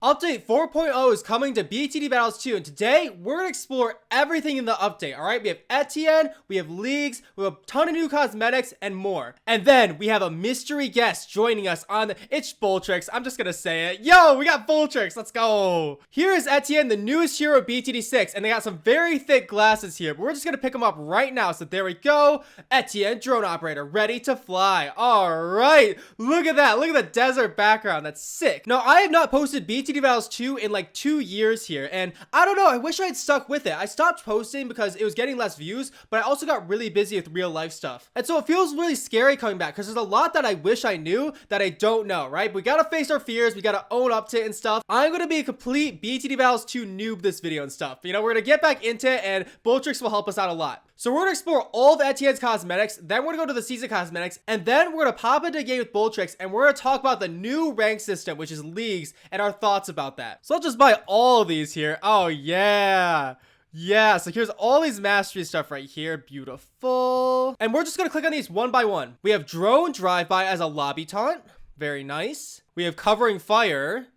Update 4.0 is coming to BTD Battles 2, and today we're going to explore everything in the update, alright? We have Etienne, we have leagues, we have a ton of new cosmetics, and more. And then we have a mystery guest joining us on the... It's Boltrix, I'm just going to say it. Yo, we got Boltrix, let's go! Here is Etienne, the newest hero of BTD 6, and they got some very thick glasses here, but we're just going to pick them up right now. So there we go. Etienne, drone operator, ready to fly. Alright, look at that, look at the desert background, that's sick. Now, I have not posted BTD Battles 2 in like 2 years here, and I don't know, I wish I had stuck with it. I stopped posting because it was getting less views, but I also got really busy with real life stuff. And so it feels really scary coming back because there's a lot that I wish I knew that I don't know, right? We gotta face our fears, we gotta own up to it and stuff. I'm gonna be a complete BTD Battles 2 noob this video and stuff. You know, we're gonna get back into it, and Boltrix will help us out a lot. So we're gonna explore all of Etienne's cosmetics, then we're gonna go to the season cosmetics, and then we're gonna pop into a game with Boltrix, and we're gonna talk about the new rank system, which is leagues, and our thoughts about that. So I'll just buy all of these here. Oh yeah. Yeah, so here's all these mastery stuff right here. Beautiful. And we're just gonna click on these one by one. We have drone drive-by as a lobby taunt. Very nice. We have covering fire.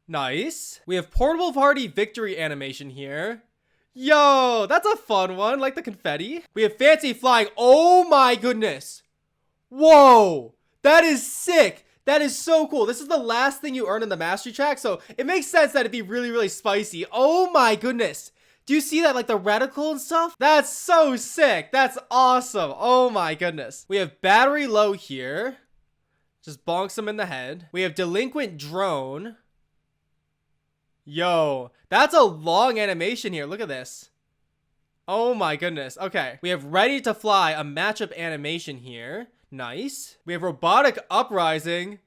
Nice. We have portable party victory animation here. Yo, that's a fun one, like the confetti. We have fancy flying. Oh my goodness. Whoa, that is sick. That is so cool. This is the last thing you earn in the mastery track, so it makes sense that it'd be really, really spicy. Oh my goodness. Do you see that, like the reticle and stuff? That's so sick. That's awesome. Oh my goodness. We have battery low here. Just bonks him in the head. We have delinquent drone. Yo, that's a long animation here. Look at this. Oh my goodness. Okay. We have ready to fly, a matchup animation here. Nice. We have robotic uprising.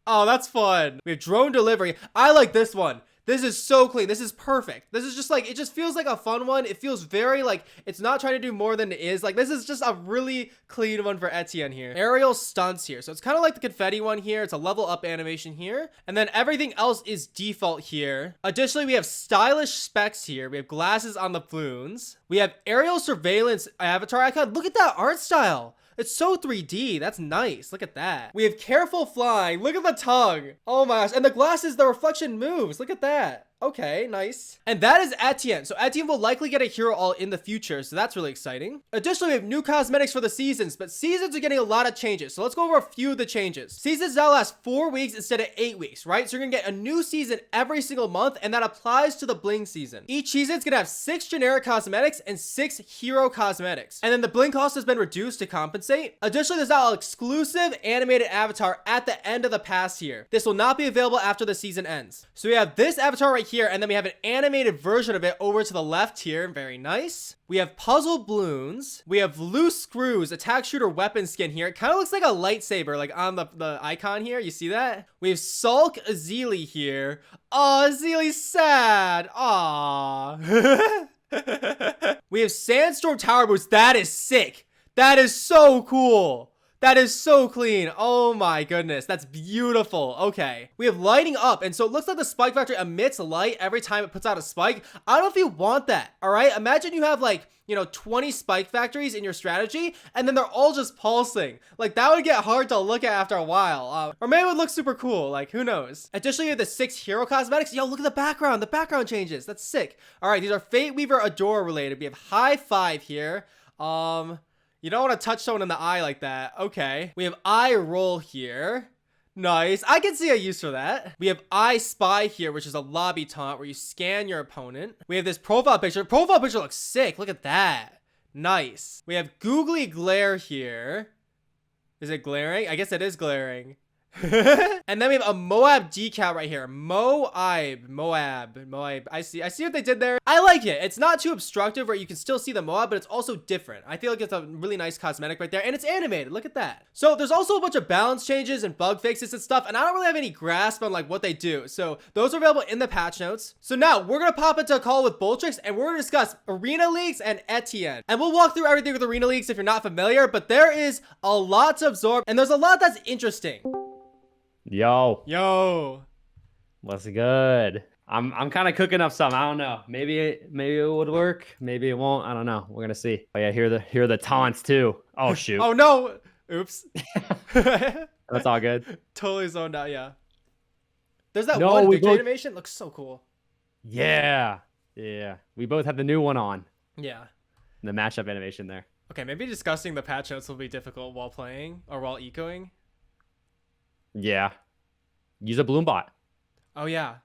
Oh, that's fun. We have drone delivery. I like this one. This is so clean. This is perfect. This is just like, it just feels like a fun one. It feels very like, it's not trying to do more than it is. Like, this is just a really clean one for Etienne here. Aerial stunts here. So it's kind of like the confetti one here. It's a level up animation here. And then everything else is default here. Additionally, we have stylish specs here. We have glasses on the Bloons. We have aerial surveillance avatar icon. Look at that art style. It's so 3D. That's nice. Look at that. We have careful flying. Look at the tongue. Oh my gosh. And the glasses, the reflection moves. Look at that. Okay, nice. And that is Etienne. So Etienne will likely get a hero all in the future, so that's really exciting. Additionally, we have new cosmetics for the seasons, but seasons are getting a lot of changes. So let's go over a few of the changes. Seasons now last 4 weeks instead of 8 weeks, right? So you're gonna get a new season every single month, and that applies to the bling season. Each season's gonna have 6 generic cosmetics and 6 hero cosmetics. And then the bling cost has been reduced to compensate. Additionally, there's now an exclusive animated avatar at the end of the pass here. This will not be available after the season ends. So we have this avatar right here, and then we have an animated version of it over to the left here. Very nice. We have puzzle balloons. We have loose screws, attack shooter weapon skin here. It kind of looks like a lightsaber, like on the icon here. You see that? We have Sulk Azili here. Oh, Azili's sad. Aw. We have Sandstorm Tower Boost. That is sick. That is so cool. That is so clean. Oh my goodness. That's beautiful. Okay. We have lighting up. And so it looks like the spike factory emits light every time it puts out a spike. I don't know if you want that. All right. Imagine you have like, 20 spike factories in your strategy, and then they're all just pulsing. Like, that would get hard to look at after a while. Or maybe it would look super cool. Like, who knows? Additionally, we have the 6 hero cosmetics. Yo, look at the background. The background changes. That's sick. All right. These are Fate Weaver Adora related. We have High Five here. You don't want to touch someone in the eye like that. Okay. We have eye roll here. Nice. I can see a use for that. We have I Spy here, which is a lobby taunt where you scan your opponent. We have this profile picture. Profile picture looks sick. Look at that. Nice. We have Googly Glare here. Is it glaring? I guess it is glaring. And then we have a Moab decal right here. Moab. I see what they did there. I like it. It's not too obstructive where you can still see the Moab, but it's also different. I feel like it's a really nice cosmetic right there, and it's animated. Look at that. So there's also a bunch of balance changes and bug fixes and stuff, and I don't really have any grasp on like what they do. So those are available in the patch notes. So now we're gonna pop into a call with Boltrix, and we're gonna discuss Arena Leagues and Etienne. And we'll walk through everything with Arena Leagues if you're not familiar, but there is a lot to absorb, and there's a lot that's interesting. Yo, what's good? I'm kind of cooking up some. I don't know. Maybe it would work. Maybe it won't. I don't know. We're gonna see. Oh yeah, hear the taunts too. Oh shoot. Oh no. Oops. That's all good. Totally zoned out. Yeah. There's that No, one we victory both. animation. Looks so cool. Yeah. Yeah. We both had the new one on. Yeah. The matchup animation there. Okay, maybe discussing the patch notes will be difficult while playing or while ecoing. Yeah. Use a Bloom bot. Oh yeah.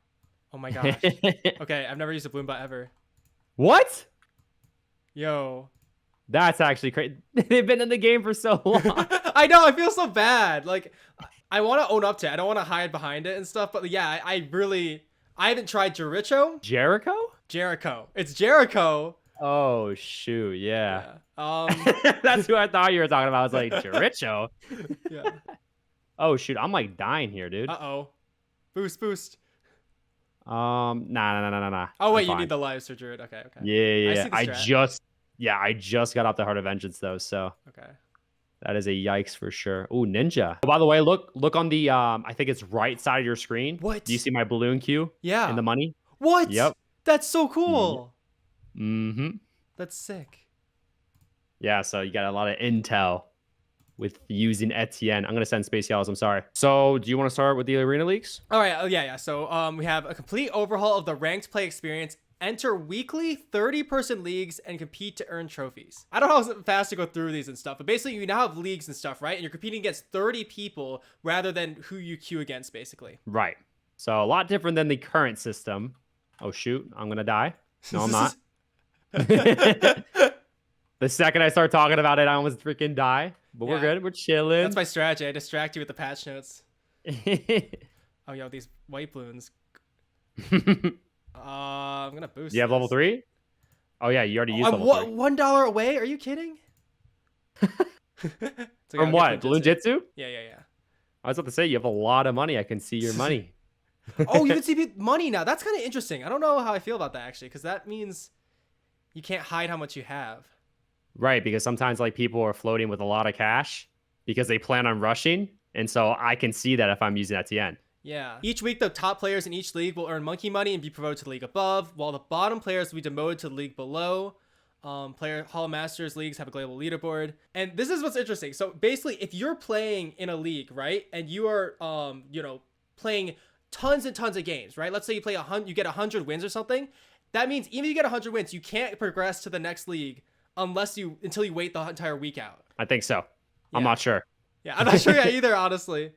Oh my gosh. Okay, I've never used a Bloom bot ever. What? Yo. That's actually crazy. They've been in the game for so long. I know, I feel so bad. Like, I want to own up to it. I don't want to hide behind it and stuff. But yeah, I haven't tried Jericho? Jericho. It's Jericho. Oh shoot, yeah. Yeah. That's who I thought you were talking about. I was like, Jericho? Yeah. Oh shoot, I'm like dying here, dude. Uh-oh. Boost. Nah. Oh wait, I'm you fine. need the lives for Druid. Okay. Yeah. see the I just got off the Heart of Vengeance though, so Okay. that is a yikes for sure. Ooh, Ninja. Oh, by the way, look on the I think it's right side of your screen. What? Do you see my balloon queue? Yeah. In the money? What? Yep. That's so cool. Mm-hmm. That's sick. Yeah, so you got a lot of intel with using Etienne. I'm gonna send Space Yellows, I'm sorry. So do you want to start with the arena leagues? All right. Yeah. So we have a complete overhaul of the ranked play experience. Enter weekly 30-person leagues and compete to earn trophies. I don't know how fast to go through these and stuff, but basically you now have leagues and stuff, right? And you're competing against 30 people rather than who you queue against, basically. Right. So a lot different than the current system. Oh shoot, I'm gonna die. No, I'm not. The second I start talking about it, I almost freaking die. But we're good. We're chilling. That's my strategy. I distract you with the patch notes. Oh, yo, these white balloons. I'm gonna boost. You have level 3? Oh yeah, you already used level 3. $1 away? Are you kidding? From what? Bloon Jitsu? Yeah. I was about to say you have a lot of money. I can see your money. Oh, you can see money now. That's kind of interesting. I don't know how I feel about that actually, because that means you can't hide how much you have. Right, because sometimes like people are floating with a lot of cash because they plan on rushing, and so I can see that if I'm using that at the end. Yeah. Each week, the top players in each league will earn monkey money and be promoted to the league above, while the bottom players will be demoted to the league below. Hall Masters leagues have a global leaderboard. And this is what's interesting. So basically, if you're playing in a league, right, and you are, playing tons and tons of games, right? Let's say you play you get 100 wins or something. That means even if you get 100 wins, you can't progress to the next league until you wait the entire week out. I think so. Yeah. I'm not sure. Yeah, I'm not sure either, honestly.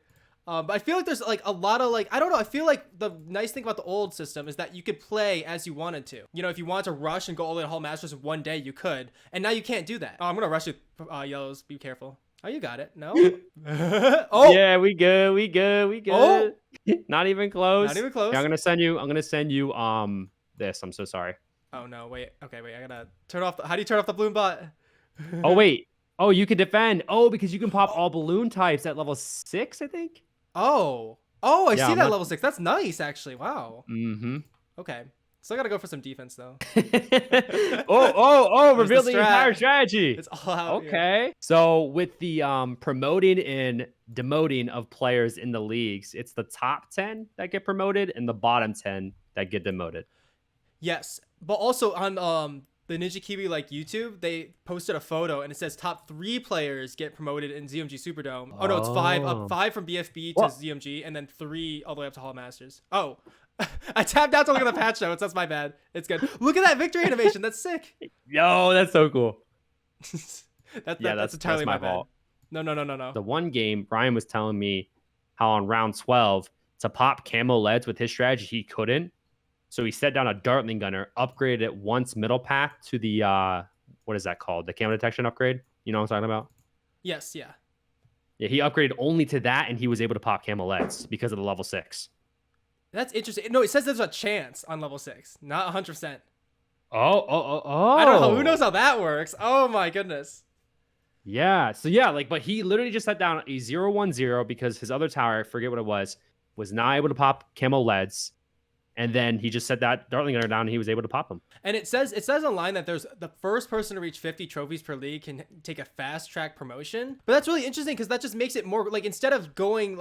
But I feel like there's like a lot of I don't know. I feel like the nice thing about the old system is that you could play as you wanted to. You know, if you wanted to rush and go all the way to Hall Masters in one day, you could. And now you can't do that. Oh, I'm gonna rush you, yellows. Be careful. Oh, you got it. No. Oh. Yeah, we good. Oh. Not even close. Not even close. Yeah, I'm gonna send you this. I'm so sorry. Oh no, wait. Okay, wait. I gotta turn off. How do you turn off the balloon bot? Oh wait. Oh, you can defend. Oh, because you can pop all balloon types at level 6, I think. Oh, I see that level 6. That's nice, actually. Wow. Mm-hmm. Okay. Still gotta go for some defense though. Reveal the entire strategy. It's all out. Okay. Here. So with the promoting and demoting of players in the leagues, it's the top 10 that get promoted and the bottom 10 that get demoted. Yes, but also on the Ninja Kiwi YouTube, they posted a photo and it says top 3 players get promoted in ZMG Superdome. Oh no, it's 5 up, 5 from BFB to ZMG, and then 3 all the way up to Hall Masters. Oh, I tapped out to look at the patch notes. That's my bad. It's good. Look at that victory animation. That's sick. Yo, that's so cool. That's entirely my fault. No. The one game Brian was telling me how on round 12 to pop camo leads with his strategy he couldn't. So he set down a Dartling gunner, upgraded it once middle path to the what is that called? The camo detection upgrade. You know what I'm talking about? Yes, yeah. Yeah, he upgraded only to that, and he was able to pop camo leads because of the level 6. That's interesting. No, it says there's a chance on level 6, not 100%. Oh. I don't know. Who knows how that works? Oh my goodness. Yeah. So yeah, but he literally just set down a 0-1-0 because his other tower, I forget what it was not able to pop camo leads. And then he just set that Dartling gunner down and he was able to pop them. And it says online that there's the first person to reach 50 trophies per league can take a fast track promotion. But that's really interesting because that just makes it more instead of going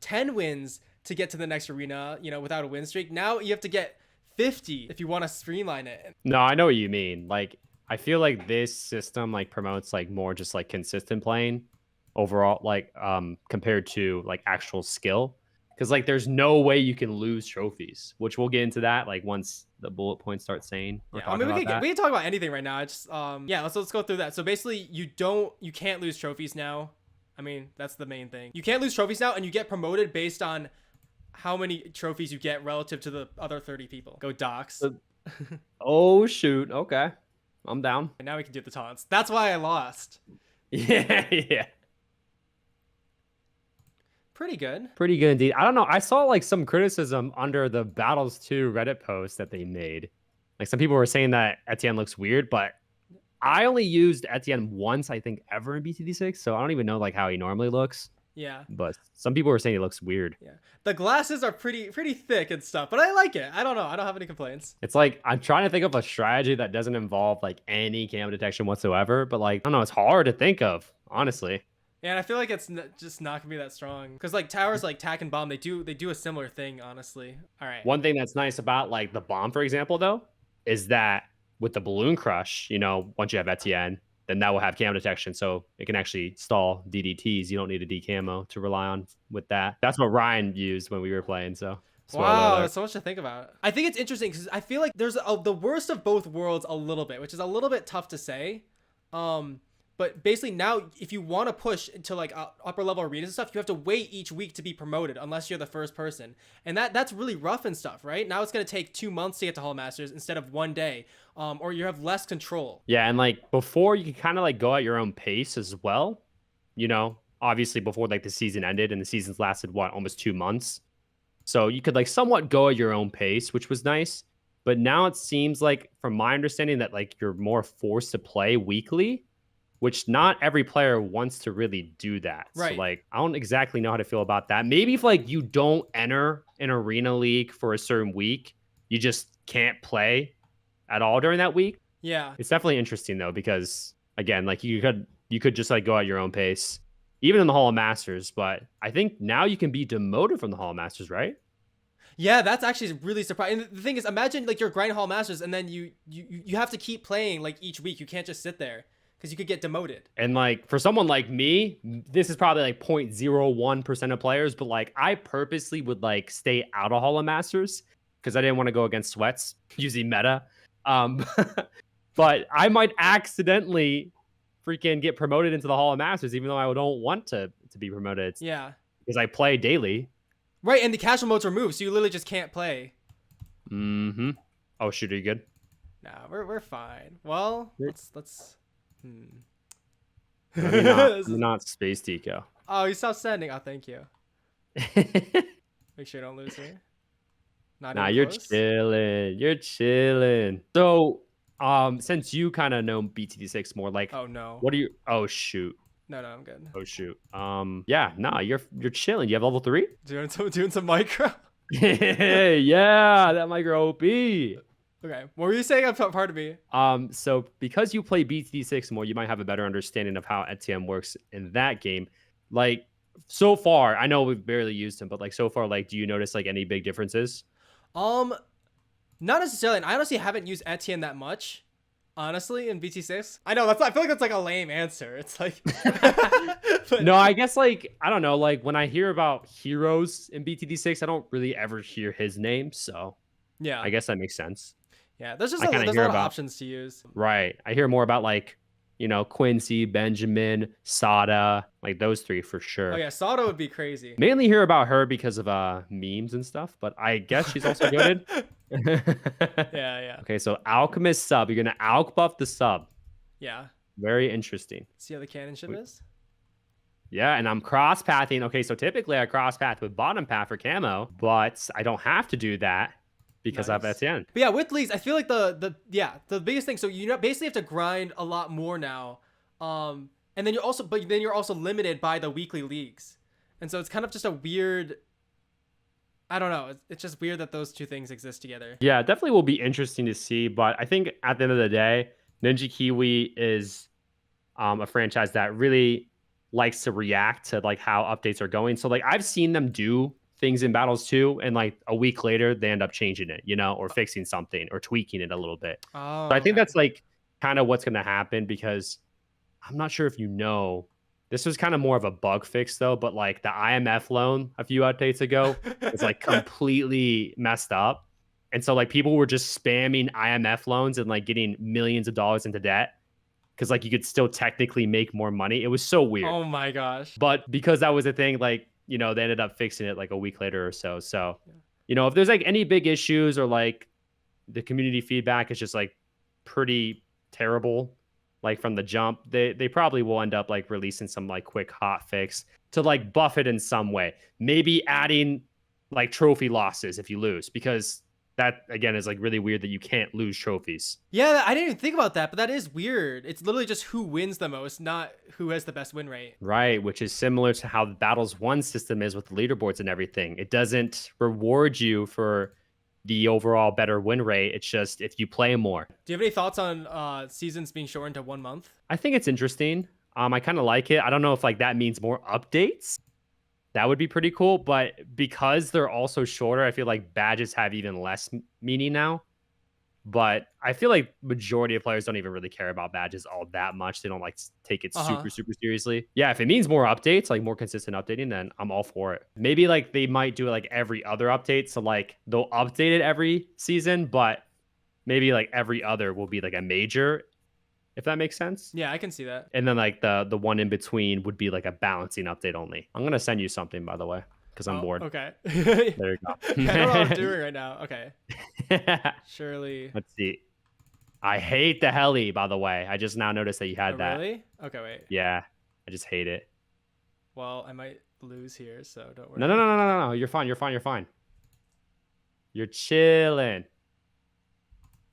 10 wins to get to the next arena, without a win streak, now you have to get 50 if you want to streamline it. No, I know what you mean. I feel like this system promotes more just consistent playing overall, compared to actual skill. Because like there's no way you can lose trophies, which we'll get into that like once the bullet points start saying or Yeah, I talking mean about that. we can talk about anything right now. I just yeah, let's go through that. So basically, you can't lose trophies now. I mean, that's the main thing. You can't lose trophies now, and you get promoted based on how many trophies you get relative to the other 30 people. Go Docs. Oh shoot. Okay. I'm down. And now we can do the taunts. That's why I lost. Yeah, yeah. Pretty good. Pretty good indeed. I don't know. I saw like some criticism under the Battles 2 Reddit post that they made. Like some people were saying that Etienne looks weird, but I only used Etienne once, I think, ever in BTD 6, so I don't even know like how he normally looks. Yeah. But some people were saying he looks weird. Yeah. The glasses are pretty thick and stuff, but I like it. I don't know. I don't have any complaints. It's like I'm trying to think of a strategy that doesn't involve like any camo detection whatsoever, but like I don't know, it's hard to think of, honestly. Yeah, and I feel like it's just not gonna be that strong because like towers like tack and bomb, they do a similar thing, honestly. All right. One thing that's nice about like the bomb, for example, though, is that with the balloon crush, you know, once you have Etienne, then that will have camo detection, so it can actually stall DDTs. You don't need a decamo to rely on with that. That's what Ryan used when we were playing. So wow, that's so much to think about. I think it's interesting because I feel like there's the worst of both worlds a little bit, which is a little bit tough to say. But basically now, if you want to push into like upper level arenas and stuff, you have to wait each week to be promoted unless you're the first person. And that's really rough and stuff, right? Now it's going to take 2 months to get to Hall Masters instead of 1 day. Or you have less control. Yeah, and like before you can kind of like go at your own pace as well. You know, obviously before like the season ended and the season's lasted what, almost 2 months. So you could like somewhat go at your own pace, which was nice. But now it seems like, from my understanding, that like you're more forced to play weekly, which not every player wants to really do that. Right. So like, I don't exactly know how to feel about that. Maybe if like you don't enter an arena league for a certain week, you just can't play at all during that week. Yeah. It's definitely interesting though, because again, like you could just like go at your own pace, even in the Hall of Masters. But I think now you can be demoted from the Hall of Masters, right? Yeah, that's actually really surprising. And the thing is, imagine like you're grinding Hall Masters and then you have to keep playing like each week. You can't just sit there because you could get demoted. And like for someone like me, this is probably like 0.01% of players, but like I purposely would like stay out of Hall of Masters because I didn't want to go against sweats using meta. But I might accidentally freaking get promoted into the Hall of Masters, even though I don't want to be promoted. Yeah. Because I play daily. Right, and the casual mode's removed, so you literally just can't play. Mm-hmm. Oh shoot, are you good? Nah, we're fine. Well, let's I'm not Space Deco. Oh, you stopped sending. Oh, thank you. Make sure you don't lose here. Nah, you're chilling. You're chilling. So, since you kind of know BTD6 more, like, oh no, what are you? Oh shoot. No, I'm good. Oh shoot. Yeah, nah, you're chilling. You have level 3? Doing some micro. Yeah, that micro OP. Okay, what were you saying? Pardon me. So because you play BTD6 more, you might have a better understanding of how Etienne works in that game. Like, so far, I know we've barely used him, but like so far, like, do you notice like any big differences? Not necessarily. And I honestly haven't used Etienne that much, honestly, in BT6. I know I feel like that's like a lame answer. It's like, but... No, I guess like I don't know. Like when I hear about heroes in BTD6, I don't really ever hear his name. So yeah, I guess that makes sense. Yeah, there's just a lot of options to use. Right. I hear more about like, you know, Quincy, Benjamin, Sada, like those 3 for sure. Oh yeah, Sada would be crazy. Mainly hear about her because of memes and stuff, but I guess she's also good. Yeah. Okay, so Alchemist sub. You're gonna Alch buff the sub. Yeah. Very interesting. See how the cannon ship is? Yeah, and I'm cross pathing. Okay, so typically I cross path with bottom path for camo, but I don't have to do that because I have Etienne. But yeah, with leagues, I feel like the biggest thing. So you basically have to grind a lot more now, and then you're also limited by the weekly leagues, and so it's kind of just a weird. I don't know. It's just weird that those two things exist together. Yeah, it definitely will be interesting to see, but I think at the end of the day, Ninja Kiwi is a franchise that really likes to react to like how updates are going. So like I've seen them do things in battles too, and like a week later they end up changing it, you know, or fixing something or tweaking it a little bit. Oh, so I think that's like kind of what's going to happen, because I'm not sure if you know This was kind of more of a bug fix though, but like the IMF loan a few updates ago was like completely messed up. And so like people were just spamming IMF loans and like getting millions of dollars into debt because like you could still technically make more money. It was so weird. Oh my gosh. But because that was a thing, like, you know, they ended up fixing it like a week later or so. So, you know, if there's like any big issues or like the community feedback is just like pretty terrible, like from the jump, they probably will end up like releasing some like quick hot fix to like buff it in some way. Maybe adding like trophy losses if you lose, because that again is like really weird that you can't lose trophies. Yeah, I didn't even think about that, but that is weird. It's literally just who wins the most, not who has the best win rate. Right, which is similar to how the Battles 1 system is with the leaderboards and everything. It doesn't reward you for the overall better win rate. It's just if you play more. Do you have any thoughts on seasons being shortened to 1 month? I think it's interesting. I kind of like it. I don't know if like that means more updates. That would be pretty cool. But because they're also shorter, I feel like badges have even less meaning now. But I feel like majority of players don't even really care about badges all that much. They don't like take it super seriously. Yeah, if it means more updates, like more consistent updating, then I'm all for it. Maybe like they might do it like every other update. So like they'll update it every season, but maybe like every other will be like a major, if that makes sense. Yeah, I can see that. And then like the one in between would be like a balancing update only. I'm gonna send you something, by the way, because I'm bored. Okay. There you go. I don't know what I'm doing right now. Okay. Surely. Let's see. I hate the heli, by the way. I just now noticed that you had that. Really? Okay, wait. Yeah. I just hate it. Well, I might lose here, so don't worry. No. You're fine. You're fine. You're chilling.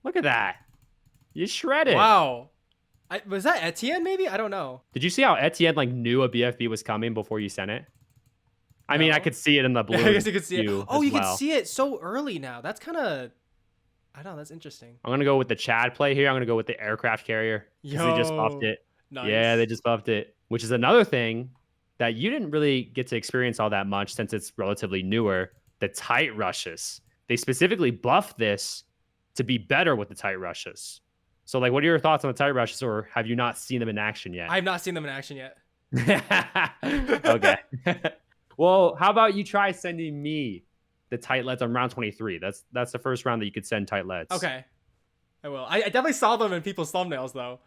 Look at that. You shredded. Wow. Was that Etienne maybe? I don't know. Did you see how Etienne like knew a BFB was coming before you sent it? I mean, I could see it in the blue. I guess you could see it. Oh, you can see it so early now. That's kind of, I don't know, that's interesting. I'm going to go with the Chad play here. I'm going to go with the aircraft carrier. Because they just buffed it. Nice. Yeah, they just buffed it. Which is another thing that you didn't really get to experience all that much since it's relatively newer. The tight rushes. They specifically buffed this to be better with the tight rushes. So, like, what are your thoughts on the tight rushes, or have you not seen them in action yet? I've not seen them in action yet. Okay. Well, how about you try sending me the tight leads on round 23? That's the first round that you could send tight leads. Okay. I will. I definitely saw them in people's thumbnails, though.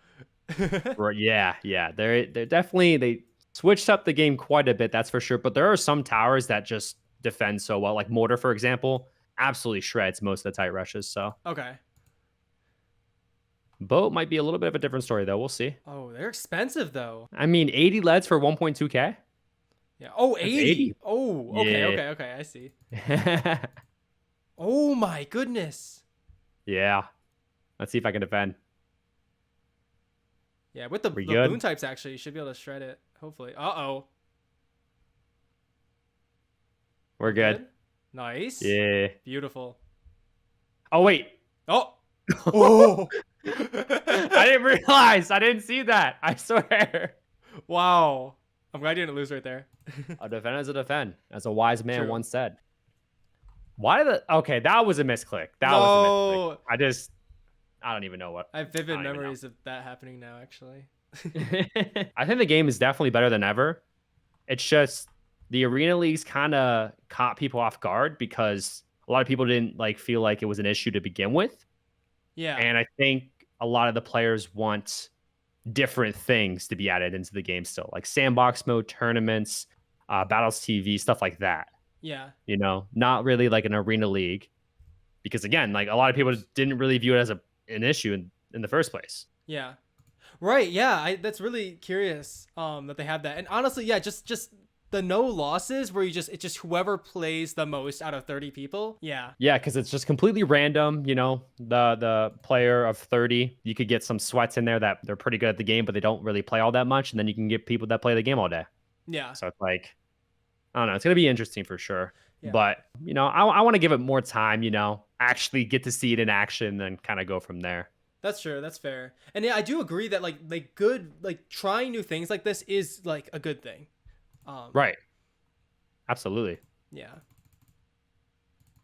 Right, yeah. They're definitely, they switched up the game quite a bit, that's for sure. But there are some towers that just defend so well. Like Mortar, for example, absolutely shreds most of the tight rushes. So okay. Boat might be a little bit of a different story, though. We'll see. Oh, they're expensive, though. I mean, 80 leads for 1.2K? Yeah. Oh, 80. Oh, okay, Yeah. okay. I see. Oh, my goodness. Yeah. Let's see if I can defend. Yeah, with the balloon types, actually, you should be able to shred it, hopefully. Uh-oh. We're good. Nice. Yeah. Beautiful. Oh, wait. Oh. Oh. I didn't realize. I didn't see that. I swear. Wow. I'm glad you didn't lose right there. A defend is a defend, as a wise man once said. Why did okay, that was a misclick. That was a misclick. I don't even know what. I have vivid memories of that happening now, actually. I think the game is definitely better than ever. It's just the arena leagues kind of caught people off guard because a lot of people didn't like feel like it was an issue to begin with. Yeah. And I think a lot of the players want different things to be added into the game still, like sandbox mode, tournaments, Battles TV, stuff like that. Yeah. You know, not really like an arena league. Because again, like a lot of people didn't really view it as an issue in the first place. Yeah. Right. Yeah. That's really curious that they have that. And honestly, yeah, just the no losses where it's just whoever plays the most out of 30 people. Yeah. Yeah, because it's just completely random. You know, the player of 30, you could get some sweats in there that they're pretty good at the game, but they don't really play all that much. And then you can get people that play the game all day. Yeah. So it's like, I don't know. It's going to be interesting for sure. Yeah. But, you know, I want to give it more time, you know, actually get to see it in action and kind of go from there. That's true. That's fair. And yeah, I do agree that like good, like trying new things like this is like a good thing. Right. Absolutely. Yeah.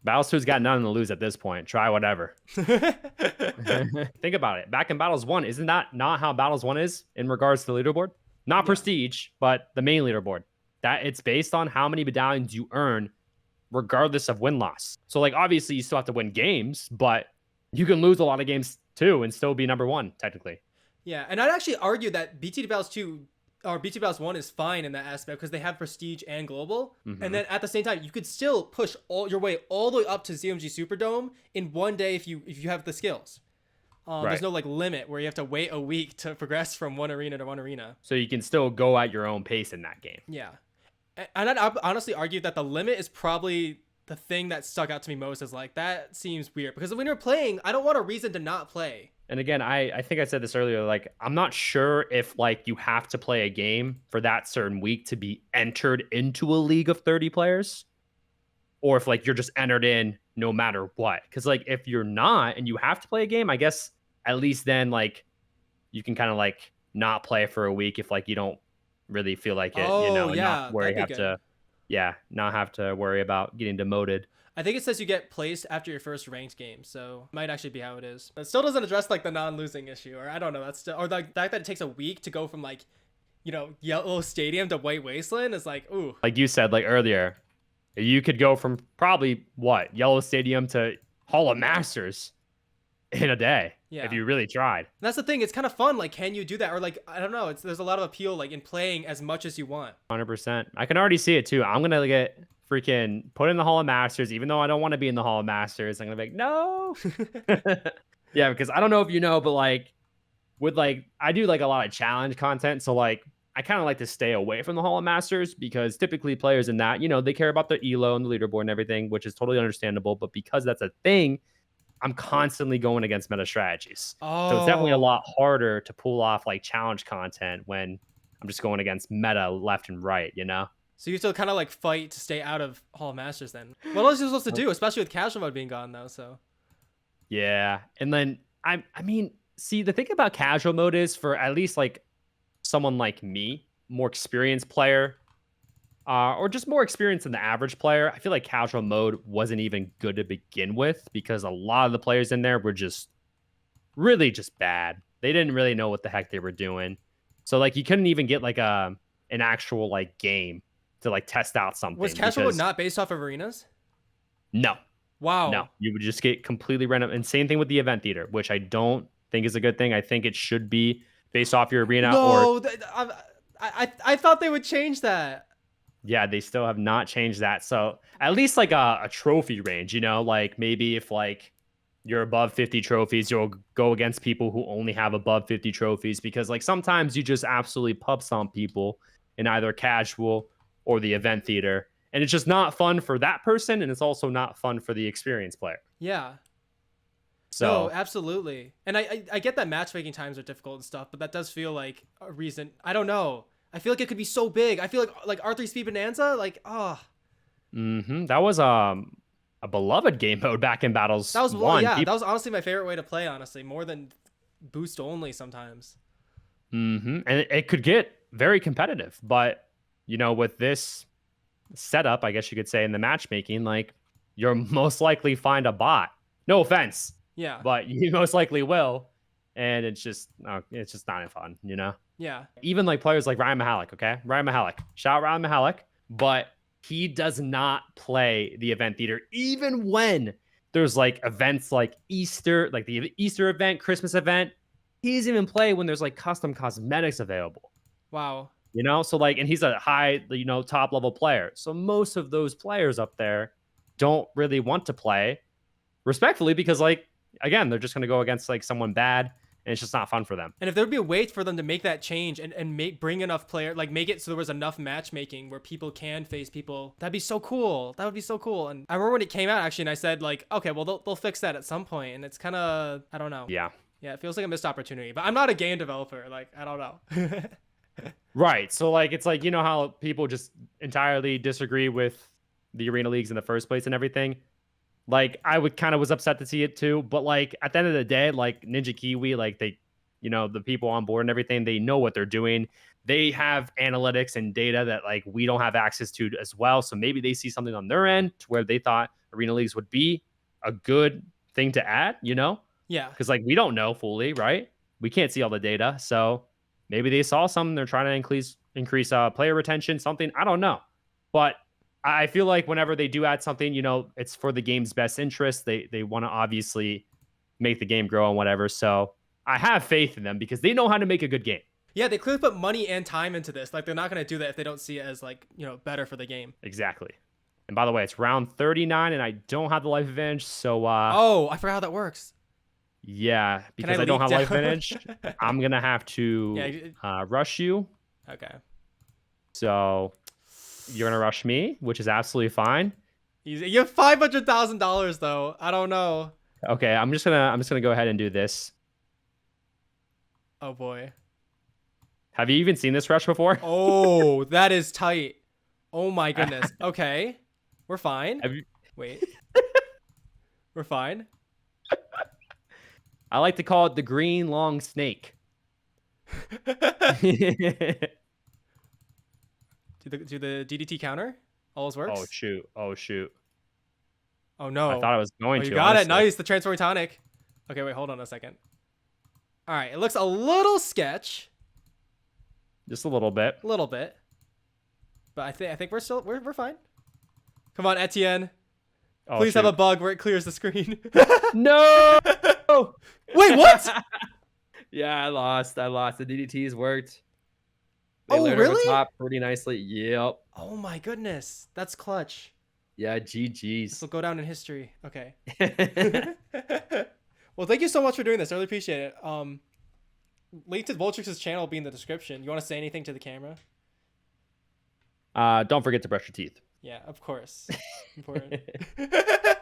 Battles 2's got nothing to lose at this point. Try whatever. Think about it. Back in Battles 1, isn't that not how Battles 1 is in regards to the leaderboard? Not Yeah. prestige, but the main leaderboard. That it's based on how many medallions you earn regardless of win-loss. So like obviously you still have to win games, but you can lose a lot of games too and still be number 1 technically. Yeah, and I'd actually argue that BTD Battles 2 or BTD Battles 1 is fine in that aspect because they have prestige and global. And then at the same time, you could still push all your way all the way up to ZMG Superdome in one day if you have the skills. Right. There's no like limit where you have to wait a week to progress from one arena to one arena. So you can still go at your own pace in that game. Yeah. And I'd honestly argue that the limit is probably the thing that stuck out to me most as like, that seems weird. Because when you're playing, I don't want a reason to not play. And again, I think I said this earlier, like, I'm not sure if like you have to play a game for that certain week to be entered into a league of 30 players. Or if like you're just entered in no matter what. Because like if you're not and you have to play a game, I guess at least then like you can kind of like not play for a week if like you don't really feel like it, Oh, you know, and yeah, not worry that'd be good. not have to worry about getting demoted. I think it says you get placed after your first ranked game, so might actually be how it is. But it still doesn't address like the non-losing issue, or I don't know. That's still, or the fact that it takes a week to go from like, you know, Yellow Stadium to White Wasteland is like, ooh. Like you said like earlier, you could go from probably what Yellow Stadium to Hall of Masters in a day if you really tried. And that's the thing. It's kind of fun. Like, can you do that? Or like, I don't know. There's a lot of appeal like in playing as much as you want. 100%. I can already see it too. I'm gonna get freaking put in the Hall of Masters, even though I don't want to be in the Hall of Masters. I'm gonna be like, no. Yeah, because I don't know if you know, but like with like I do like a lot of challenge content, so like I kind of like to stay away from the Hall of Masters because typically players in that, you know, they care about their elo and the leaderboard and everything, which is totally understandable. But because that's a thing, I'm constantly going against meta strategies. So it's definitely a lot harder to pull off like challenge content when I'm just going against meta left and right, you know? So you still kind of like fight to stay out of Hall of Masters then. What else are you supposed to do, especially with casual mode being gone though, so. Yeah. And then I mean, see, the thing about casual mode is for at least like someone like me, more experienced player, or just more experience than the average player, I feel like casual mode wasn't even good to begin with because a lot of the players in there were just really just bad. They didn't really know what the heck they were doing. So like you couldn't even get like an actual like game to like test out something. Was casual mode not based off of arenas? No. Wow. No. You would just get completely random. And same thing with the event theater, which I don't think is a good thing. I think it should be based off your arena. No, I thought they would change that. Yeah, they still have not changed that. So at least like a trophy range, you know, like maybe if like you're above 50 trophies, you'll go against people who only have above 50 trophies because like sometimes you just absolutely pub stomp people in either casual or the event theater. And it's just not fun for that person. And it's also not fun for the experienced player. Yeah. So no, absolutely. And I get that matchmaking times are difficult and stuff, but that does feel like a reason. I don't know. I feel like it could be so big. I feel like R3 Speed Bonanza, like, oh. That was a beloved game mode back in Battles. That was 1. Yeah, that was honestly my favorite way to play, honestly, more than boost only sometimes. And it could get very competitive, but you know, with this setup, I guess you could say in the matchmaking, like you'll most likely find a bot. No offense. Yeah. But you most likely will. And it's just not fun, you know? Yeah. Even like players like Ryan Mahalik, okay? Ryan Mahalik. Shout out Ryan Mahalik. But he does not play the event theater, even when there's like events like Easter, like the Easter event, Christmas event. He doesn't even play when there's like custom cosmetics available. Wow. You know, so like, and he's a high, you know, top level player. So most of those players up there don't really want to play respectfully because, like, again, they're just going to go against like someone bad and it's just not fun for them. And if there'd be a way for them to make that change and bring enough player, like make it so there was enough matchmaking where people can face people, that'd be so cool. That would be so cool. And I remember when it came out actually, and I said like, okay, well they'll fix that at some point, and it's kind of, I don't know. Yeah. Yeah, it feels like a missed opportunity. But I'm not a game developer. Like, I don't know. Right. So like, it's like, you know how people just entirely disagree with the arena leagues in the first place and everything. Like I would kind of was upset to see it too, but like at the end of the day, like Ninja Kiwi, like they, you know, the people on board and everything, they know what they're doing. They have analytics and data that like we don't have access to as well. So maybe they see something on their end to where they thought arena leagues would be a good thing to add, you know? Yeah. Because like we don't know fully, right? We can't see all the data. So Maybe they saw something. They're trying to increase player retention, something. I don't know. But I feel like whenever they do add something, it's for the game's best interest. They want to obviously make the game grow and whatever. So I have faith in them because they know how to make a good game. Yeah, they clearly put money and time into this. Like, they're not going to do that if they don't see it as, like, better for the game. Exactly. And by the way, it's round 39, and I don't have the life advantage. So, oh, I forgot how that works. Yeah, because I don't have life advantage, I'm going to have to rush you. Okay. So you're going to rush me, which is absolutely fine. You have $500,000 though. I don't know. Okay, I'm just gonna go ahead and do this. Oh boy. Have you even seen this rush before? Oh, that is tight. Oh my goodness. Okay. We're fine. Wait. We're fine. I like to call it the green long snake. Do the DDT counter? Always works? Oh shoot. Oh no. I thought I was going to. You got it. Nice. The transforming tonic. Okay, wait, hold on a second. All right, it looks a little sketch. Just a little bit. A little bit. But I think we're fine. Come on, Etienne. Please have a bug where it clears the screen. No. Wait, what? Yeah, I lost. The DDTs worked. They really? Top pretty nicely. Yep. Oh my goodness, that's clutch. Yeah, GG's. This will go down in history. Okay. Well, thank you so much for doing this. I really appreciate it. Link to Voltrix's channel will be in the description. You want to say anything to the camera? Don't forget to brush your teeth. Yeah, of course. Important.